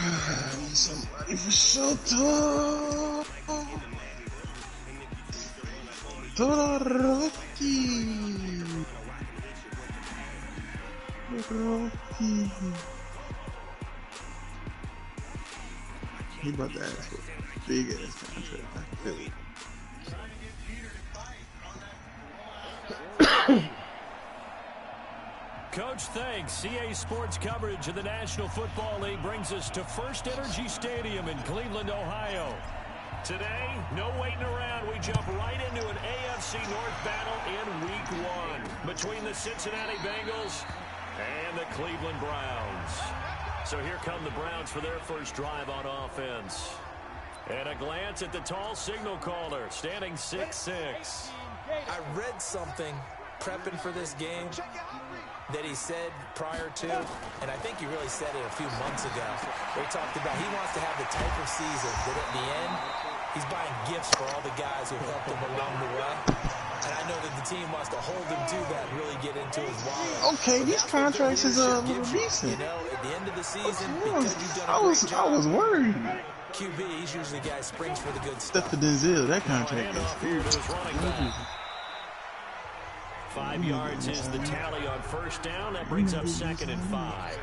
I need somebody for shelter. Rocky. Rocky. He about to ask for a big ass contract. I feel it. Coach, thanks. CA Sports coverage of the National Football League brings us to First Energy Stadium in Cleveland, Ohio. Today, no waiting around. We jump right into an AFC North battle in Week 1 between the Cincinnati Bengals and the Cleveland Browns. So here come the Browns for their first drive on offense. And a glance at the tall signal caller, standing 6'6". I read something prepping for this game that he said prior to, and I think he really said it a few months ago, where he talked about he wants to have the type of season that at the end, he's buying gifts for all the guys who helped him along the way. And I know that the team wants to hold him to that and really get into his wallet. Okay, these contracts is a little decent. You know, at the end of the season, because you've done I a great job. was worried. QB, he's usually the guy who springs for the good stuff. Except for Denzel, that contract is 5 yards is the tally on first down. That brings up 2nd and 5.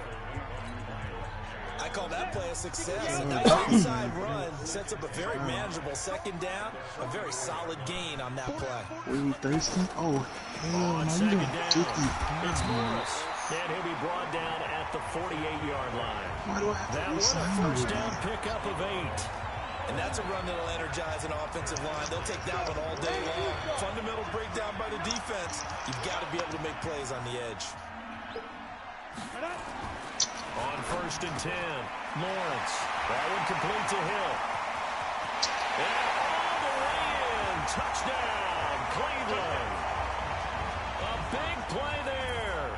I call that play a success. A nice inside run sets up a very manageable second down. A very solid gain on that play. Were we thirsty? Oh, hell, On man, second you down, 50 it's pounds. Morris. And he'll be brought down at the 48-yard line. Why do I have That to was a resign first with down him? pickup of 8. And that's a run that'll energize an offensive line. They'll take that one all day long. Fundamental breakdown by the defense. You've got to be able to make plays on the edge. On 1st and 10, Lawrence. That one complete to Hill. And all the way in. Touchdown, Cleveland. A big play there.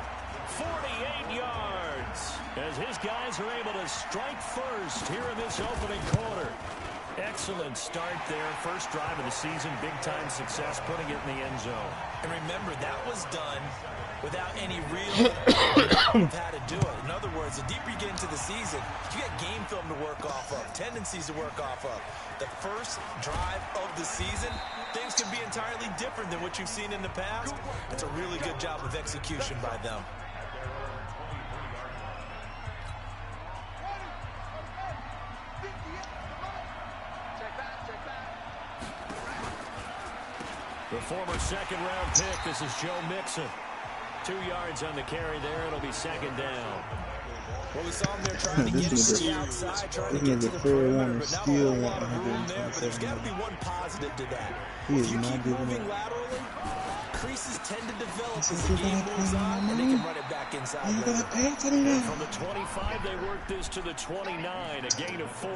48 yards. As his guys are able to strike first here in this opening quarter. Excellent start there. First drive of the season. Big-time success, putting it in the end zone. And remember, that was done without any real of how to do it. In other words, the deeper you get into the season, you got game film to work off of, tendencies to work off of. The first drive of the season, things can be entirely different than what you've seen in the past. It's a really good job of execution by them. The former second-round pick, this is Joe Mixon. 2 yards on the carry there. It'll be 2nd down. Well, we saw him there trying to get to the outside, trying to get to the perimeter, but not a whole lot of room there. But there's got to be one positive to that. If you keep moving laterally, creases tend to develop as the game moves on, and they can run it back inside later. And from the 25, they work this to the 29, a gain of 4.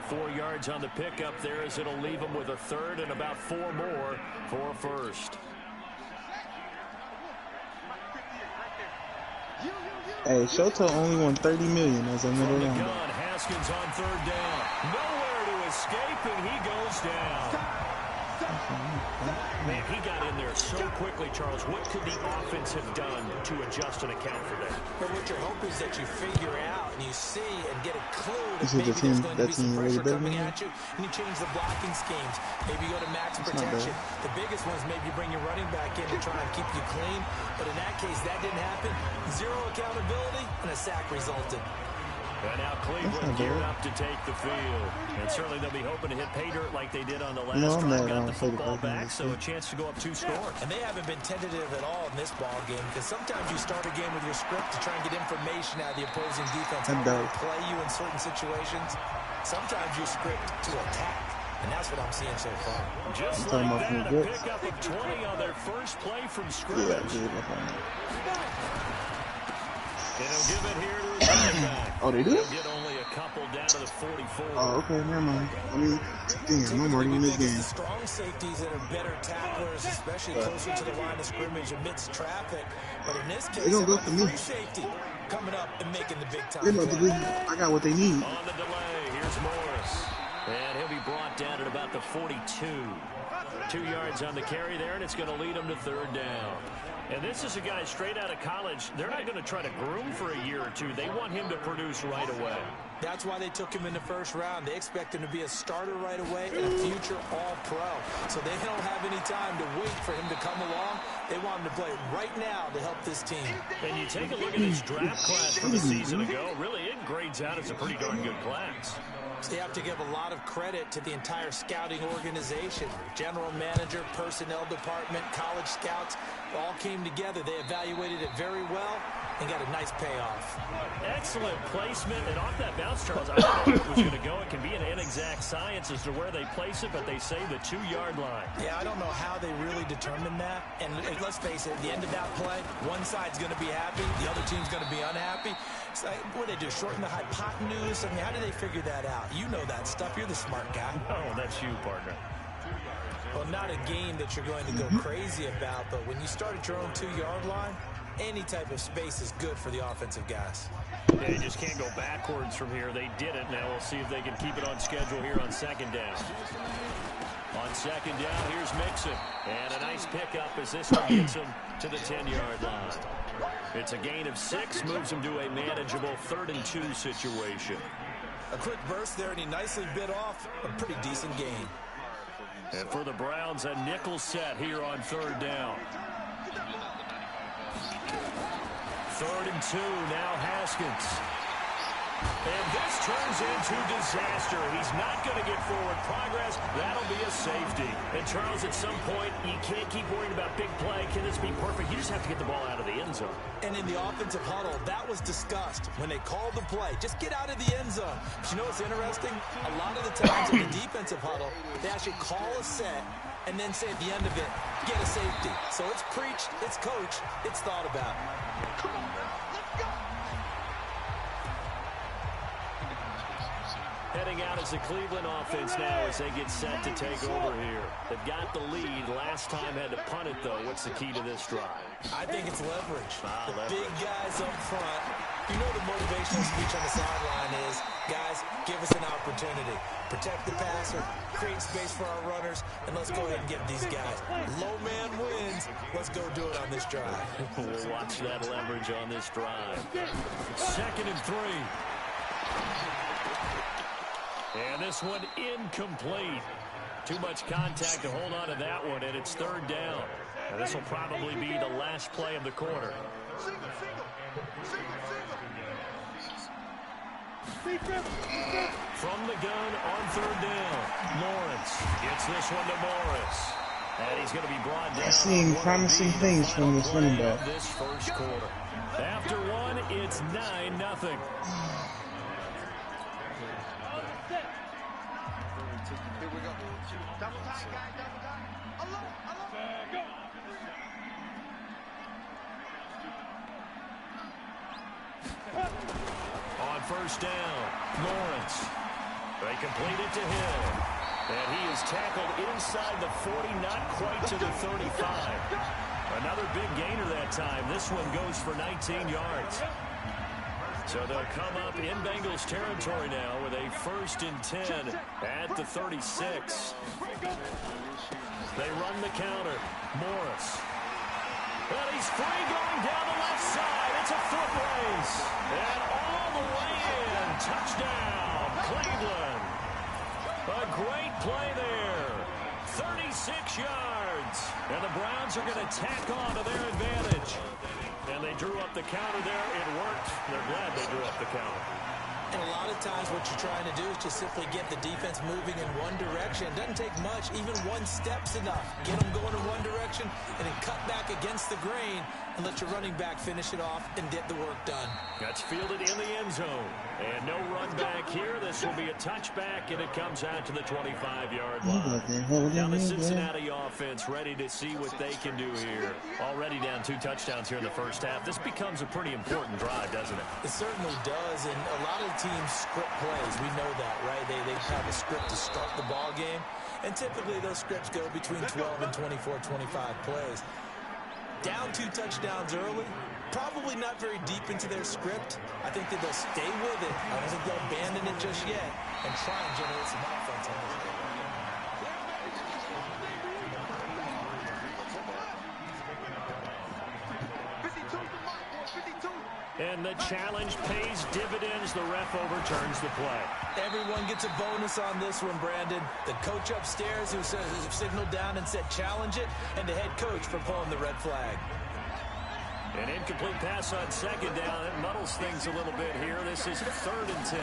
4 yards on the pickup there as it'll leave them with a third and about 4 more for first. Hey, Shoto only won $30 million as a middle From the linebacker. gun, Haskins on 3rd down. Nowhere to escape, and he goes down. Man, he got in there so quickly, Charles. What could the offense have done to adjust and account for that? But what your hope is that you figure out and you see and get a clue that This is maybe the team, there's going to be some really pressure better coming than at you, and you change the blocking schemes. Maybe you go to max It's not protection. The biggest one is maybe you bring your running back in to try and keep you clean. But in that case, that didn't happen. Zero accountability, and a sack resulted. And now Cleveland geared up to take the field. And certainly they'll be hoping to hit pay dirt like they did on the last drive. Got the football back, so a chance to go up 2 scores. And they haven't been tentative at all in this ball game, because sometimes you start a game with your script to try and get information out of the opposing defense, how they play you in certain situations. Sometimes you script to attack, and that's what I'm seeing so far. Just like that, a pickup of 20 on their first play from scrimmage. And he'll give it here to his running back. Oh, they do? He'll get only a couple down to the 44. Oh, okay, never mind. I mean, damn, I'm already in this game. Strong safeties that are better tacklers, especially closer to the line of scrimmage amidst traffic. But in this case, don't go for me. free safety coming up and making the big time. I got what they need. On the delay, here's Morris. And he'll be brought down at about the 42. 2 yards on the carry there, and it's going to lead him to 3rd down. And this is a guy straight out of college. They're not going to try to groom for a year or two. They want him to produce right away. That's why they took him in the first round. They expect him to be a starter right away and a future All-Pro. So they don't have any time to wait for him to come along. They want him to play right now to help this team. And you take a look at his draft class from a season ago. Really, it grades out as a pretty darn good class. So you have to give a lot of credit to the entire scouting organization. General manager, personnel department, college scouts, all came together. They evaluated it very well and got a nice payoff. Excellent placement. And off that bounce, Charles, I don't know where it was going to go. It can be an inexact science as to where they place it, but they say the 2-yard line. Yeah, I don't know how they really determined that. And let's face it, at the end of that play, one side's going to be happy, the other team's going to be unhappy. It's like, what do they do, shorten the hypotenuse? I mean, how do they figure that out? You know that stuff. You're the smart guy. Oh, that's you, partner. Well, not a game that you're going to go crazy about, but when you start at your own 2-yard line, any type of space is good for the offensive guys. They just can't go backwards from here. They did it. Now we'll see if they can keep it on schedule here on second down. On second down, here's Mixon. And a nice pickup as this one gets him to the 10-yard line. It's a gain of 6, moves him to a manageable 3rd and 2 situation. A quick burst there, and he nicely bit off a pretty decent gain. And for the Browns, a nickel set here on 3rd down. 3rd and 2, now Haskins. And this turns into disaster. He's not going to get forward progress. That'll be a safety. And, Charles, at some point, you can't keep worrying about big play. Can this be perfect? You just have to get the ball out of the end zone. And in the offensive huddle, that was discussed when they called the play. Just get out of the end zone. But you know what's interesting? A lot of the times in the defensive huddle, they actually call a set and then say at the end of it, get a safety. So it's preached, it's coached, it's thought about. Come on, let's go. Heading out as the Cleveland offense now as they get set to take over here. They've got the lead. Last time had to punt it, though. What's the key to this drive? I think it's leverage. Leverage. Big guys up front. You know the motivational speech on the sideline is, guys, give us an opportunity. Protect the passer, create space for our runners, and let's go ahead and get these guys. Low man wins. Let's go do it on this drive. We'll watch that leverage on this drive. 2nd and 3. And this one incomplete. Too much contact to hold on to that one, and it's 3rd down. And this will probably be the last play of the quarter. From the gun on 3rd down, Lawrence gets this one to Morris. And he's going to be brought down. I'm seeing promising things from this running back. This first quarter. After one, it's 9-0. On 1st down, Lawrence. They complete it to him. And he is tackled inside the 40, not quite to the 35. Another big gainer that time. This one goes for 19 yards. So they'll come up in Bengals territory now with a 1st and 10 at the 36. They run the counter. Morris. And he's free going down the left side. It's a foot race. And all the way in. Touchdown, Cleveland. A great play there. 36 yards. And the Browns are going to tack on to their advantage. And they drew up the counter there. It worked. They're glad they drew up the counter. And a lot of times what you're trying to do is just simply get the defense moving in one direction. It doesn't take much. Even one step's enough. Get them going in one direction and then cut back against the grain and let your running back finish it off and get the work done. That's fielded in the end zone. And no run back here. This will be a touchback, and it comes out to the 25-yard line. Now the Cincinnati offense ready to see what they can do here. Already down 2 touchdowns here in the first half. This becomes a pretty important drive, doesn't it? It certainly does, and a lot of teams script plays. We know that, right? They have a script to start the ball game, and typically those scripts go between 12 and 24, 25 plays. Down 2 touchdowns early, probably not very deep into their script. I think that they'll stay with it. I don't think they'll abandon it just yet and try and generate some offense on this game. And the challenge pays dividends. The ref overturns the play. Everyone gets a bonus on this one, Brandon. The coach upstairs who signaled down and said challenge it, and the head coach for pulling the red flag. An incomplete pass on second down. It muddles things a little bit here. This is 3rd and 10.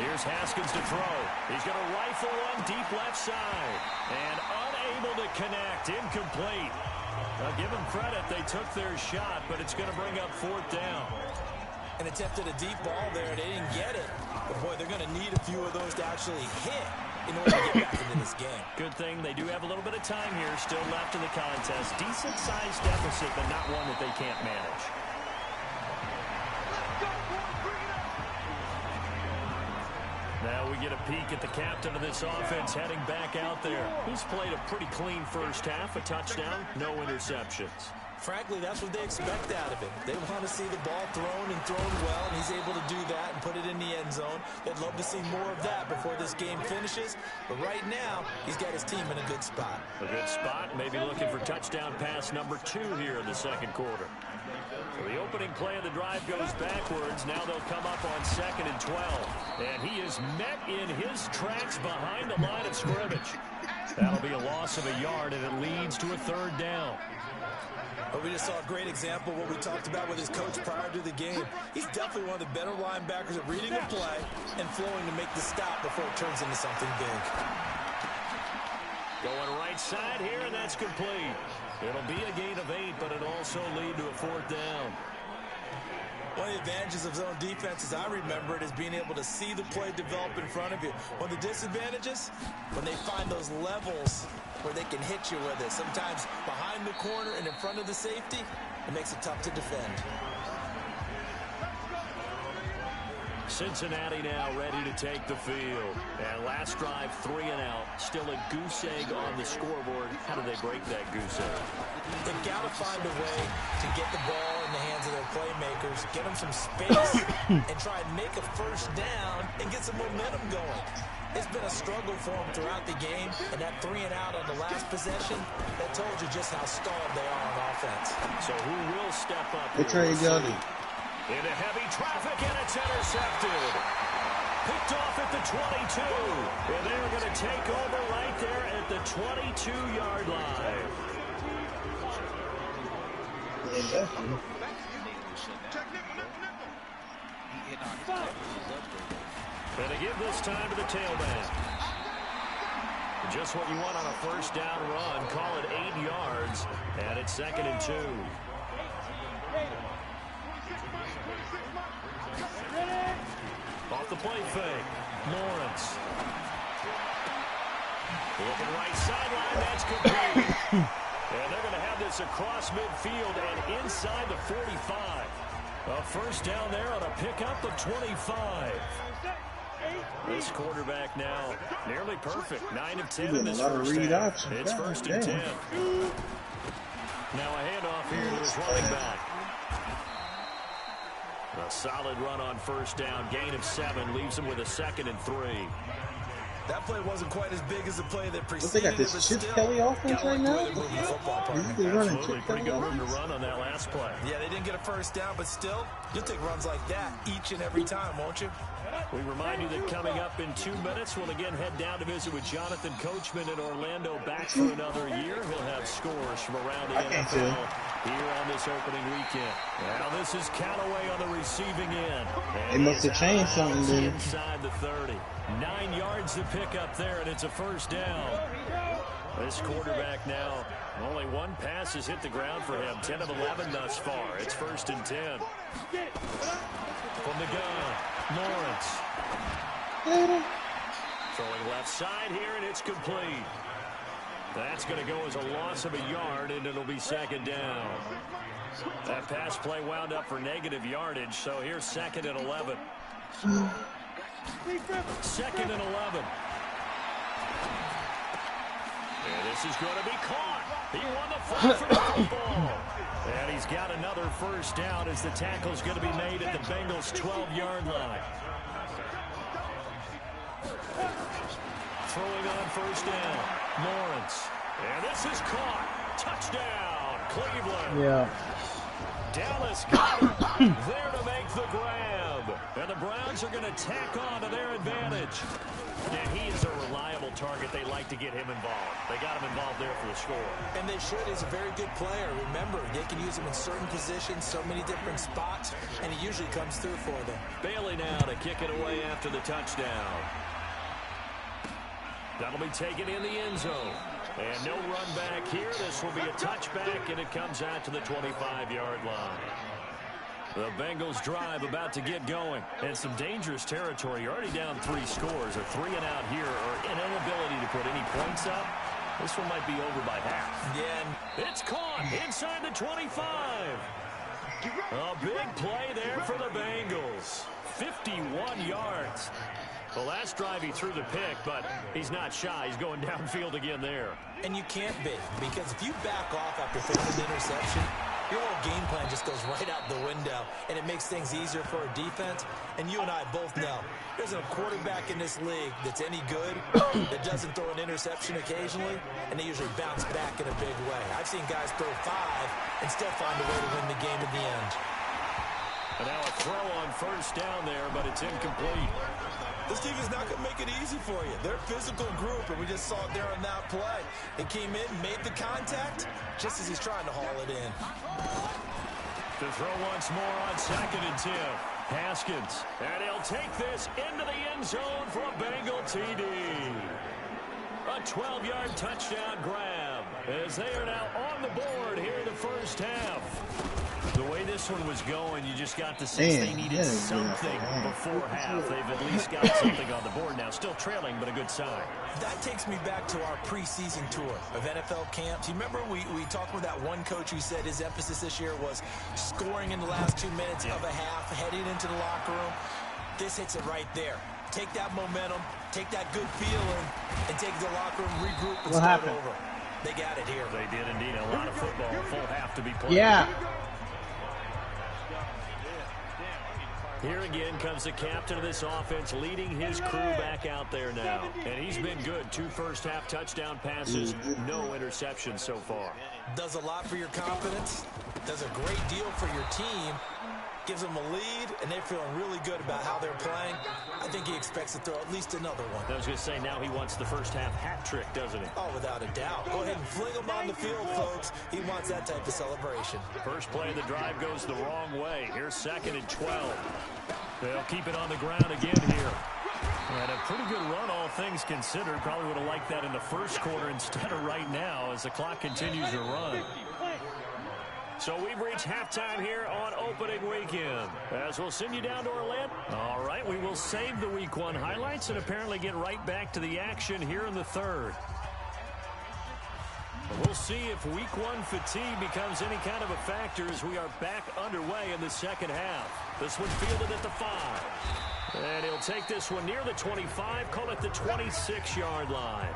Here's Haskins to throw. He's going to rifle one deep left side. And unable to connect. Incomplete. Now, give them credit. They took their shot, but it's going to bring up 4th down. And attempted a deep ball there. They didn't get it. But, boy, they're going to need a few of those to actually hit in order to get back into this game. Good thing they do have a little bit of time here still left in the contest. Decent-sized deficit, but not one that they can't manage. Now we get a peek at the captain of this offense heading back out there. He's played a pretty clean first half, a touchdown, no interceptions. Frankly, that's what they expect out of him. They want to see the ball thrown and thrown well, and he's able to do that and put it in the end zone. They'd love to see more of that before this game finishes. But right now, he's got his team in a good spot. A good spot, maybe looking for touchdown pass number 2 here in the second quarter. So the opening play of the drive goes backwards. Now they'll come up on 2nd and 12. And he is met in his tracks behind the line of scrimmage. That'll be a loss of a yard, and it leads to a 3rd down. But we just saw a great example of what we talked about with his coach prior to the game. He's definitely one of the better linebackers at reading a play and flowing to make the stop before it turns into something big. Going right side here, and that's complete. It'll be a gain of 8, but it'll also lead to a 4th down. One of the advantages of zone defense, as I remember it, is being able to see the play develop in front of you. One of the disadvantages, when they find those levels where they can hit you with it. Sometimes behind the corner and in front of the safety, it makes it tough to defend. Cincinnati now ready to take the field. And last drive, 3 and out. Still a goose egg on the scoreboard. How do they break that goose egg? They've got to find a way to get the ball in the hands of their playmakers, get them some space, and try and make a first down and get some momentum going. It's been a struggle for them throughout the game, and that 3 and out on the last possession, that told you just how stalled they are on offense. So who will step up? Which way you going? Into heavy traffic, and it's intercepted. Picked off at the 22. And they're going to take over right there at the 22-yard line. And to give this time to the tailback. Just what you want on a first down run. Call it 8 yards, and it's 2nd and 2. Off the play fake, Lawrence. Looking right sideline, that's complete. And they're going to have this across midfield and inside the 45. A first down there on a pickup of 25. This quarterback now nearly perfect. 9 of 10 in this first half. It's 1st and 10. Now a handoff here to his running back. A solid run on first down. Gain of 7 leaves him with a 2nd and 3. That play wasn't quite as big as the play that preceded they got this Chip Kelly offense right now? Absolutely, pretty good room to run on that last play. Yeah, they didn't get a first down, but still, you'll take runs like that each and every time, won't you? We remind you that coming up in 2 minutes, we'll again head down to visit with Jonathan Coachman in Orlando, back for another year. He'll have scores from around the NFL here on this opening weekend. Now this is Callaway on the receiving end. They must have changed something then. Inside the 30. 9 yards to pick up there, and it's a first down. This quarterback now, only 1 pass has hit the ground for him. 10 of 11 thus far. It's 1st and 10. From the gun, Lawrence. Throwing left side here, and it's complete. That's going to go as a loss of a yard, and it'll be 2nd down. That pass play wound up for negative yardage, so here's 2nd and 11. 2nd and 11. And this is going to be caught. He won the fight for the football. And he's got another first down as the tackle's going to be made at the Bengals' 12-yard line. Throwing on first down, Lawrence. And this is caught. Touchdown, Cleveland. Yeah. Dallas got him. There to make the grab. And the Browns are going to tack on to their advantage. And he is a reliable target. They like to get him involved. They got him involved there for the score. And they should. He's a very good player. Remember, they can use him in certain positions, so many different spots, and he usually comes through for them. Bailey now to kick it away after the touchdown. That'll be taken in the end zone. And no run back here. This will be a touchback, and it comes out to the 25-yard line. The Bengals drive about to get going. And some dangerous territory. You're already down 3 scores. A 3 and out here, or an inability to put any points up. This one might be over by half. Yeah. It's caught inside the 25. A big play there for the Bengals. 51 yards. The last drive he threw the pick, but he's not shy. He's going downfield again there. And you can't be, because if you back off after throwing an interception, your whole game plan just goes right out the window, and it makes things easier for a defense. And you and I both know there's a quarterback in this league that's any good that doesn't throw an interception occasionally, and they usually bounce back in a big way. I've seen guys throw 5 and still find a way to win the game at the end. And now a throw on first down there, but it's incomplete. This team is not going to make it easy for you. They're a physical group, and we just saw it there on that play. They came in, made the contact, just as he's trying to haul it in. To throw once more on 2nd and 10. Haskins. And he'll take this into the end zone for a Bengal TD. A 12-yard touchdown grab as they are now on the board here in the first half. The way this one was going, you just got the sense they needed something before half. They've at least got something on the board now. Still trailing, but a good sign. That takes me back to our preseason tour of NFL camps. You remember we talked with that one coach who said his emphasis this year was scoring in the last 2 minutes of a half, heading into the locker room. This hits it right there. Take that momentum, take that good feeling, and take the locker room, regroup, and start over. They got it here. They did indeed. A lot of football, a full half to be played. Yeah. Here again comes the captain of this offense, leading his crew back out there now. And he's been good. 2 first-half touchdown passes, no interceptions so far. Does a lot for your confidence, does a great deal for your team, gives them a lead, and they're feeling really good about how they're playing. I think he expects to throw at least another one. I was going to say, now he wants the first-half hat trick, doesn't he? Oh, without a doubt. Go ahead and fling him on the field, folks. He wants that type of celebration. First play of the drive goes the wrong way. Here's 2nd and 12. They'll keep it on the ground again here. And a pretty good run, all things considered. Probably would have liked that in the first quarter instead of right now as the clock continues to run. So we've reached halftime here on opening weekend. As we'll send you down to Orlando. All right, we will save the Week 1 highlights and apparently get right back to the action here in the 3rd. We'll see if Week 1 fatigue becomes any kind of a factor as we are back underway in the second half. This one fielded at the 5. And he'll take this one near the 25, call it the 26-yard line.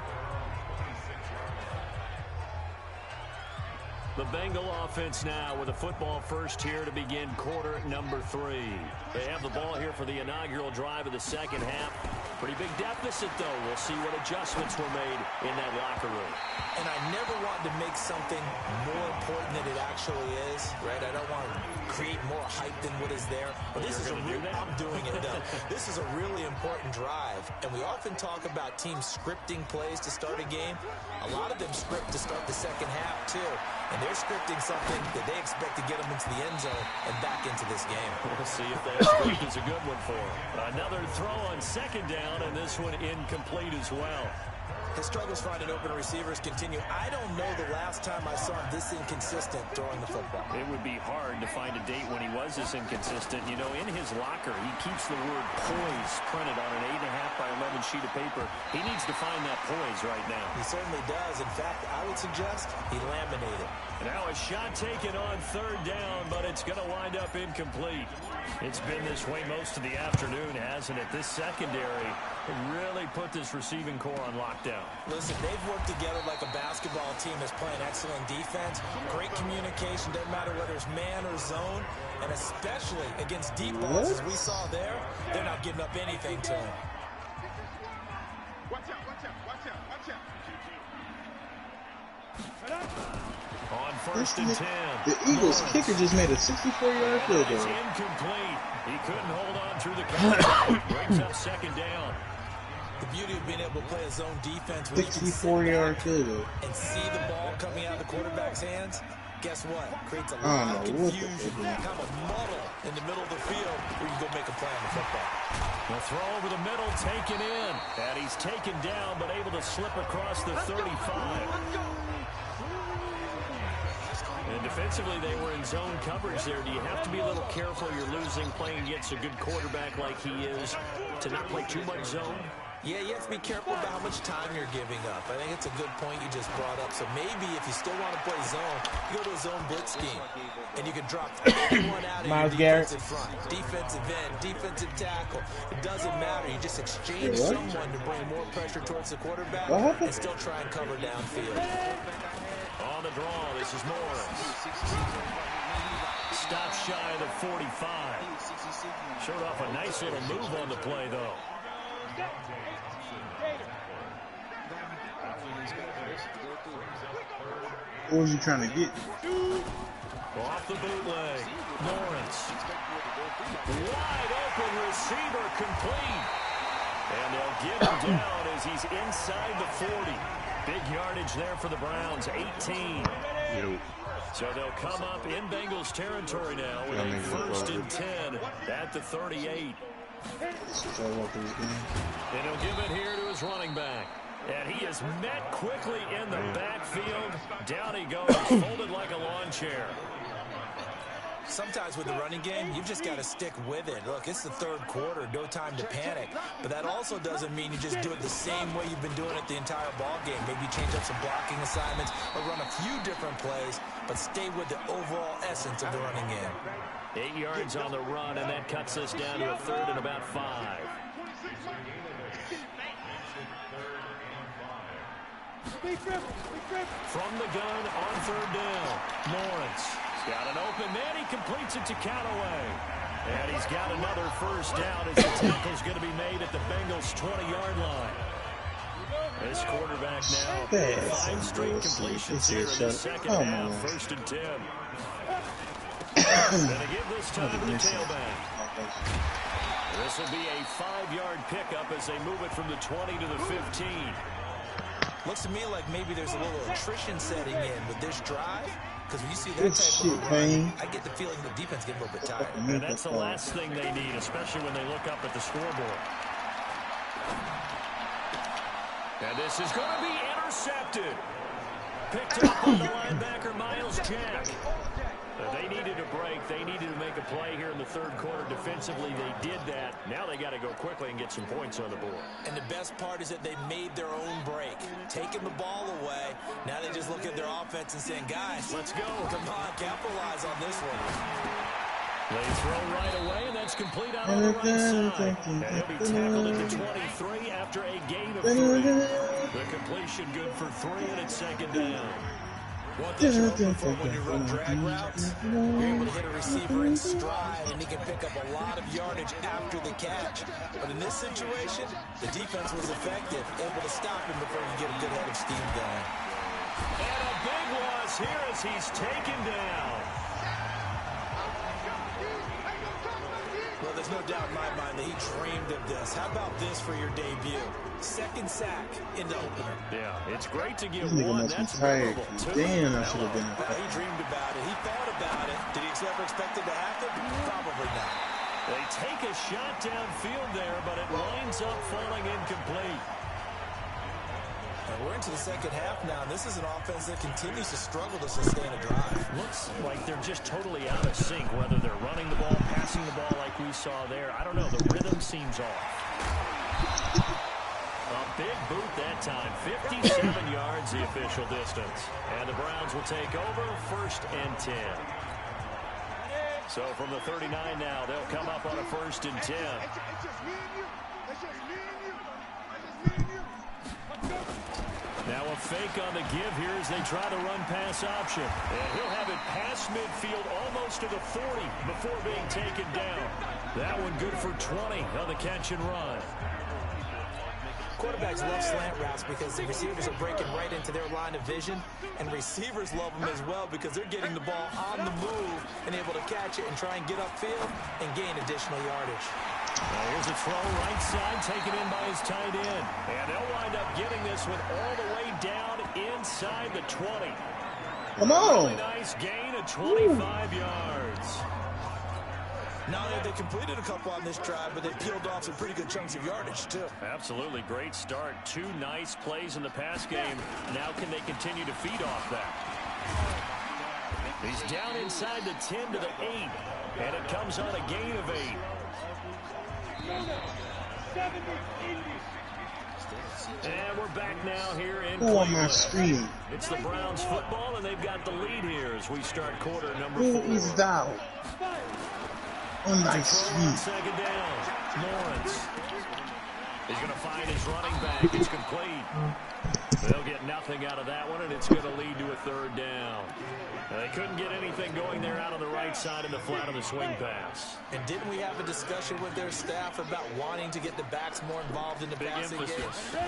The Bengal offense now with a football first here to begin quarter number 3. They have the ball here for the inaugural drive of the second half. Pretty big deficit, though. We'll see what adjustments were made in that locker room. And I never want to make something more important than it actually is, right? I don't want to create more hype than what is there. But this is I'm doing it, though. This is a really important drive. And we often talk about teams scripting plays to start a game. A lot of them script to start the second half, too. And they're scripting something that they expect to get them into the end zone and back into this game. We'll see if that script is a good one for them. Another throw on 2nd down, and this one incomplete as well. His struggles finding open receivers continue. I don't know the last time I saw him this inconsistent throwing the football. It would be hard to find a date when he was this inconsistent. You know, in his locker, he keeps the word poise printed on an 8.5 by 11 sheet of paper. He needs to find that poise right now. He certainly does. In fact, I would suggest he laminated. Now a shot taken on 3rd down, but it's going to wind up incomplete. It's been this way most of the afternoon, hasn't it? This secondary really put this receiving core on lockdown. Listen, they've worked together like a basketball team that's playing excellent defense. Great communication, doesn't matter whether it's man or zone. And especially against deep balls, as we saw there, they're not giving up anything to him. On first and 10. The Eagles kicker just made a 64-yard field It's goal. incomplete. He couldn't hold on through the coverage. Brings up second down. The beauty of being able to play a zone defense where you can 64-yard field goal. and see the ball coming out of the quarterback's hands, guess what? Creates a I lot don't of know what the confusion, heck. kind of muddle in the middle of the field where you go make a play on the football. The throw over the middle, taken in. And he's taken down, but able to slip across the 35. And defensively, they were in zone coverage there. Do you have to be a little careful? You're losing, playing against a good quarterback like he is, to not play too much zone? Yeah, you have to be careful about how much time you're giving up. I think it's a good point you just brought up. So maybe if you still want to play zone, you go to a zone blitz scheme. And you can drop anyone out of your defensive front. Defensive end, defensive tackle. It doesn't matter. You just exchange someone to bring more pressure towards the quarterback and still try and cover downfield. On the draw, this is Morris. Stop shy of the 45. Showed off a nice little move on the play, though. What was he trying to get? Off the bootleg. Morris. Wide open receiver complete. And they'll get him down as he's inside the 40. Big yardage there for the Browns, 18. Yo. So they'll come up in Bengals territory now with a first and 10 at the 38. And he'll give it here to his running back. And he is met quickly in the backfield. Down he goes, folded like a lawn chair. Sometimes with the running game, you've just got to stick with it. Look, it's the third quarter, no time to panic. But that also doesn't mean you just do it the same way you've been doing it the entire ball game. Maybe change up some blocking assignments or run a few different plays, but stay with the overall essence of the running game. 8 yards on the run, and that cuts us down to a third and about 5. From the gun on third down, Lawrence. He's got an open man. He completes it to Callaway. And he's got another first down as the tackle's going to be made at the Bengals' 20-yard line. This quarterback now 5 straight completions here in the second half. First and 10. Gonna give this time to the tailback. This will be a 5-yard pickup as they move it from the 20 to the 15. Looks to me like maybe there's a little attrition setting in with this drive. Because when you see that type of run, I get the feeling the defense getting a little bit tired. And that's the last thing they need, especially when they look up at the scoreboard. And this is going to be intercepted. Picked up on the linebacker, Miles Jack. They needed a break. They needed to make a play here in the third quarter. Defensively, they did that. Now they got to go quickly and get some points on the board. And the best part is that they made their own break. Taking the ball away. Now they just look at their offense and saying, guys, let's go. Come on, capitalize on this one. They throw right away, and that's complete out on the right side. And he'll be tackled at the 23 after a gain of 3. The completion good for 3, and it's second down. What this you're looking for when you run drag routes, you're able to hit a receiver in stride, and he can pick up a lot of yardage after the catch. But in this situation, the defense was effective, able to stop him before you get a good head of steam going. And a big loss here as he's taken down. Well, there's no doubt in my mind that he dreamed of this. How about this for your debut? Second sack in the opener. Yeah, it's great to get This nigga one. must be That's tired. memorable. Damn, I should have been. He dreamed about it. He thought about it. Did he ever expect it to happen? Probably not. They take a shot downfield there, but it winds up falling incomplete. And we're into the second half now, and this is an offense that continues to struggle to sustain a drive. Looks like they're just totally out of sync, whether they're running the ball, passing the ball like we saw there. I don't know. The rhythm seems off. A big boot that time. 57 yards the official distance. And the Browns will take over first and 10. So from the 39 now, they'll come up on a first and 10. Now a fake on the give here as they try to run pass option. And he'll have it past midfield almost to the 40 before being taken down. That one good for 20 on the catch and run. Quarterbacks love slant routes because the receivers are breaking right into their line of vision, and receivers love them as well because they're getting the ball on the move and able to catch it and try and get upfield and gain additional yardage. Here's a throw right side, taken in by his tight end. And they'll wind up getting this one all the way down inside the 20. Come on. Really nice gain of 25 yards. Not only have they completed a couple on this drive, but they peeled off some pretty good chunks of yardage, too. Absolutely great start. 2 nice plays in the pass game. Now can they continue to feed off that? He's down inside the 10 to the 8. And it comes on a gain of 8. And we're back now here in on my screen. It's the Browns football, and they've got the lead here as we start quarter number 4. Who is thou? On my screen. Second down. Lawrence. He's going to find his running back. It's complete. They'll get nothing out of that one, and it's going to lead to a third down. They couldn't get anything going there out on the right side in the flat of the swing pass. And didn't we have a discussion with their staff about wanting to get the backs more involved in the passing game?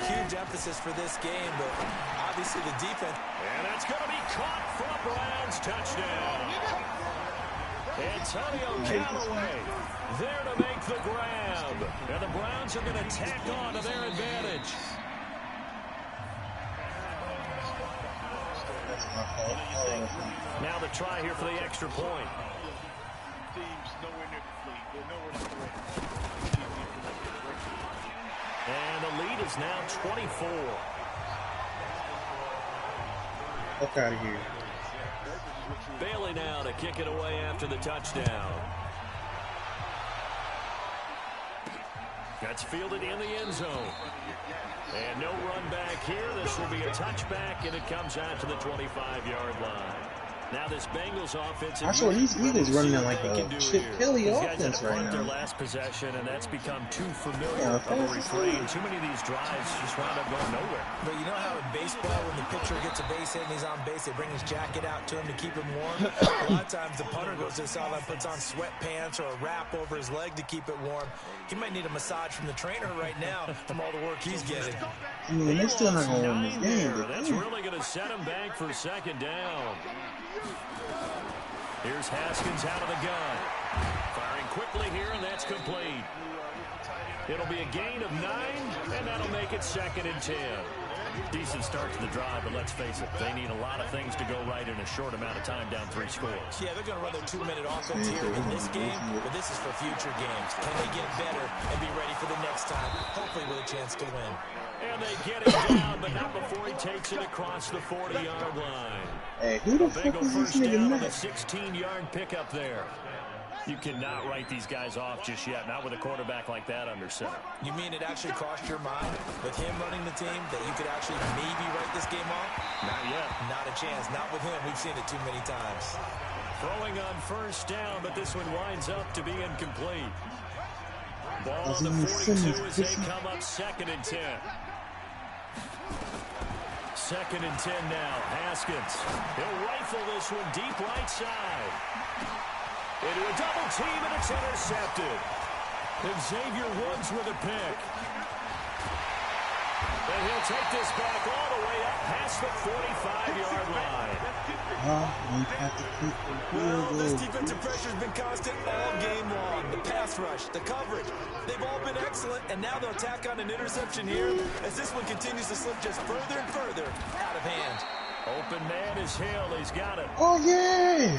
Huge emphasis for this game, but obviously the defense. And that's going to be caught for a Browns touchdown. Antonio Callaway there to make the grab. And the Browns are going to tack on to their advantage. Now the try here for the extra point. And the lead is now 24. Fuck out of here. Bailey now to kick it away after the touchdown. That's fielded in the end zone. And no run back here. This will be a touchback, and it comes out to the 25-yard line. Now this Bengals offense. I saw these Eagles running in like a Chip Kelly offense right now. Their last possession, and that's become too familiar of a refrain. Too many of these drives just wound up going nowhere. But you know how in baseball, when the pitcher gets a base hit and he's on base, they bring his jacket out to him to keep him warm? A lot of times the punter goes to the sideline, puts on sweatpants or a wrap over his leg to keep it warm. He might need a massage from the trainer right now from all the work he's getting. I mean, they're still not going to win this game. That's really going to set him back for second down. Here's Haskins out of the gun. Firing quickly here, and that's complete. It'll be a gain of 9, and that'll make it 2nd and 10. Decent start to the drive, but let's face it, they need a lot of things to go right in a short amount of time down 3 scores. Yeah, they're going to run their 2-minute offense here in this game, but this is for future games. Can they get better and be ready for the next time, hopefully with a chance to win? And they get him down, but not before he takes it across the 40-yard line. Hey, who the fuck is this nigga with a 16-yard pickup there. You cannot write these guys off just yet, not with a quarterback like that under center. You mean it actually crossed your mind with him running the team that you could actually maybe write this game off? Not yet. Not a chance. Not with him. We've seen it too many times. Throwing on first down, but this one winds up to be incomplete. Ball on the 42 as they come up 2nd and 10. 2nd and 10 now. Haskins. He'll rifle this one deep right side. Into a double team, and it's intercepted. And Xavier Woods with a pick. And he'll take this back all the way up past the 45-yard line. Well, this defensive pressure has been constant all game long. The pass rush, the coverage, they've all been excellent, and now they'll tack on an interception here as this one continues to slip just further and further out of hand. Open man is Hill. He's got it. Oh, yeah.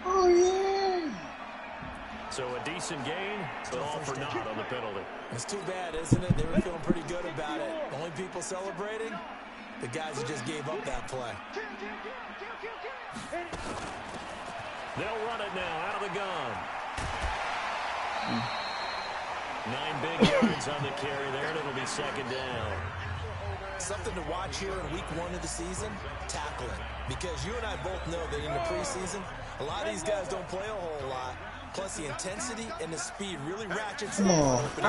Oh, yeah. So a decent gain, but all for naught on the penalty. It's too bad, isn't it? They were feeling pretty good about it. Only people celebrating, the guys who just gave up that play. They'll run it now out of the gun. 9 big yards on the carry there, and it'll be 2nd down. Something to watch here in week 1 of the season, tackling. Because you and I both know that in the preseason, a lot of these guys don't play a whole lot. Plus the intensity and the speed really ratchets up. Come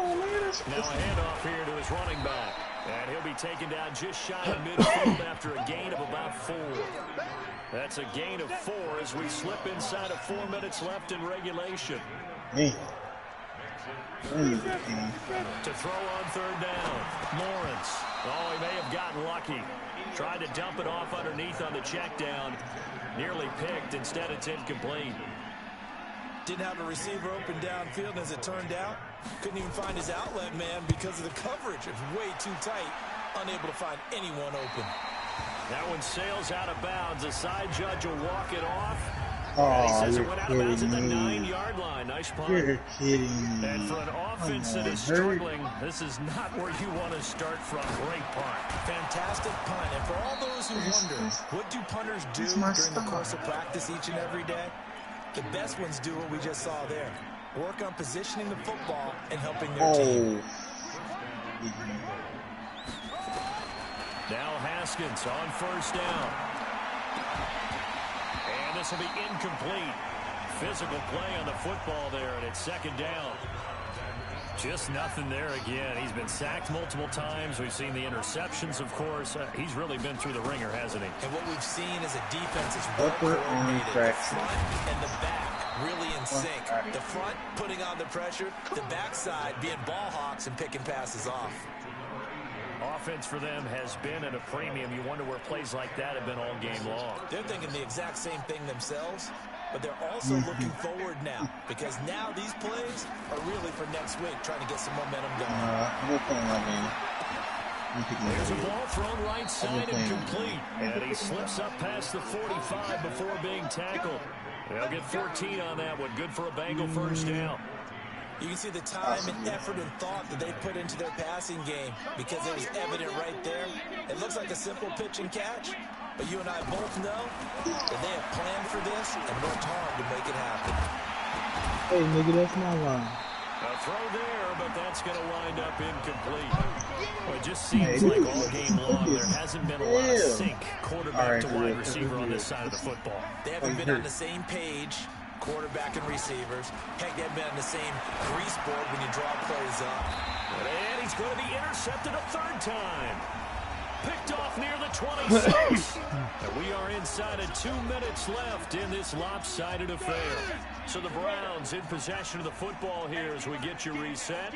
on, man. Now a handoff here to his running back. And he'll be taken down just shy of midfield after a gain of about 4. That's a gain of 4 as we slip inside of 4 minutes left in regulation. Man. To throw on third down. Lawrence. Oh, he may have gotten lucky. Tried to dump it off underneath on the check down. Nearly picked. Instead, it's incomplete. Didn't have a receiver open downfield, as it turned out. Couldn't even find his outlet man because of the coverage. It was way too tight. Unable to find anyone open. That one sails out of bounds. The side judge will walk it off. Oh, he says it you're went out of bounds at the kidding me. 9-yard line. Nice punt. You're kidding me. And for an offense that is struggling, this is not where you want to start from. Great punt. Fantastic punt. And for all those who wonder, what do punters do during the course of practice each and every day? The best ones do what we just saw there. Work on positioning the football and helping their team. Now Haskins on first down. And this will be incomplete. Physical play on the football there, and it's second down. Just nothing there again. He's been sacked multiple times. We've seen the interceptions, of course. He's really been through the ringer, hasn't he? And what we've seen is a defense is well coordinated. The front and the back really in sync. The front putting on the pressure. The backside being ball hawks and picking passes off. Offense for them has been at a premium. You wonder where plays like that have been all game long. They're thinking the exact same thing themselves, but they're also looking forward now, because now these plays are really for next week, trying to get some momentum going. There's a ball thrown right side and complete. And he slips up past the 45 before being tackled. They'll get 14 on that one. Good for a Bengal first down. You can see the time and effort and thought that they put into their passing game, because it was evident right there. It looks like a simple pitch and catch, but you and I both know that they have planned for this and worked hard to make it happen. Hey, nigga, that's my line. A throw there, but that's going to wind up incomplete. Well, it just seems like all game long there hasn't been a lot of sync quarterback to wide receiver on this side of the football. They haven't been on the same page, quarterback and receivers. Heck, they've been on the same grease board when you draw plays up. And he's going to be intercepted a third time. Picked off near the 26. And we are inside of 2 minutes left in this lopsided affair. So the Browns in possession of the football here as we get you reset.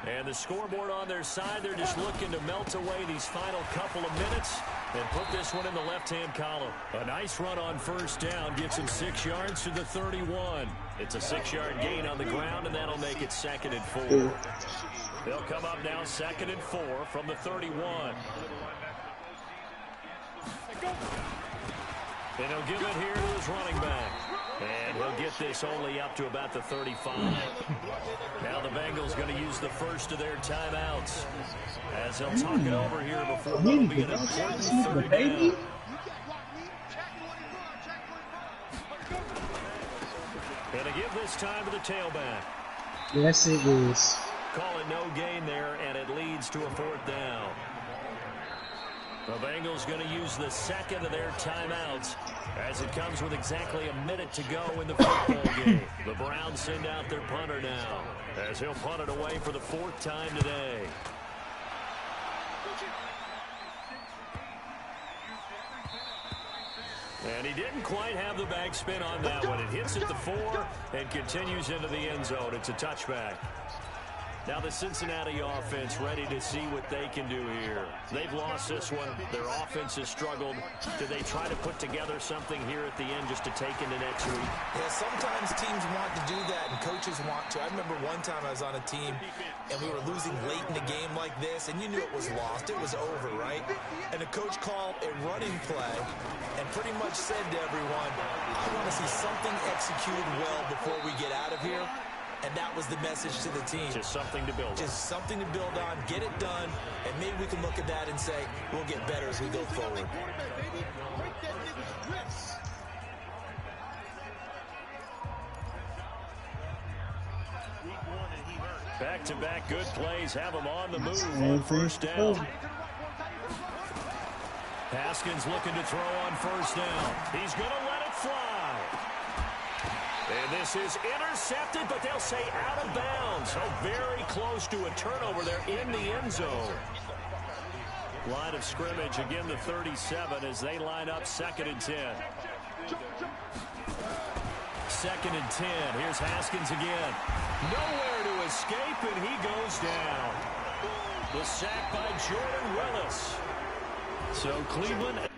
And the scoreboard on their side, they're just looking to melt away these final couple of minutes and put this one in the left-hand column. A nice run on first down gets him 6 yards to the 31. It's a 6-yard gain on the ground, and that'll make it 2nd and 4. They'll come up now 2nd and 4 from the 31. And he'll give it here to his running back. And he'll get this only up to about the 35. Now the Bengals going to use the first of their timeouts as they'll talk it over here before what will be an important third down. And to give this time to the tailback. Yes, it is. Call it no gain there, and it leads to a 4th down. The Bengals going to use the second of their timeouts as it comes with exactly a minute to go in the football game. The Browns send out their punter now as he'll punt it away for the 4th time today. And he didn't quite have the backspin on that one. It hits at the 4 and continues into the end zone. It's a touchback. Now the Cincinnati offense ready to see what they can do here. They've lost this one. Their offense has struggled. Do they try to put together something here at the end just to take into next week? Yeah, sometimes teams want to do that and coaches want to. I remember one time I was on a team and we were losing late in a game like this, and you knew it was lost. It was over, right? And the coach called a running play and pretty much said to everyone, I want to see something executed well before we get out of here. And that was the message to the team. Just something to build on. Just something to build on, get it done, and maybe we can look at that and say, we'll get better as we go forward. Back-to-back good plays have them on the move on first down. Haskins looking to throw on first down. He's going to let it fly. And this is intercepted, but they'll say out of bounds. So very close to a turnover there in the end zone. Line of scrimmage, again, the 37 as they line up 2nd and 10. 2nd and 10. Here's Haskins again. Nowhere to escape, and he goes down. The sack by Jordan Willis. So Cleveland...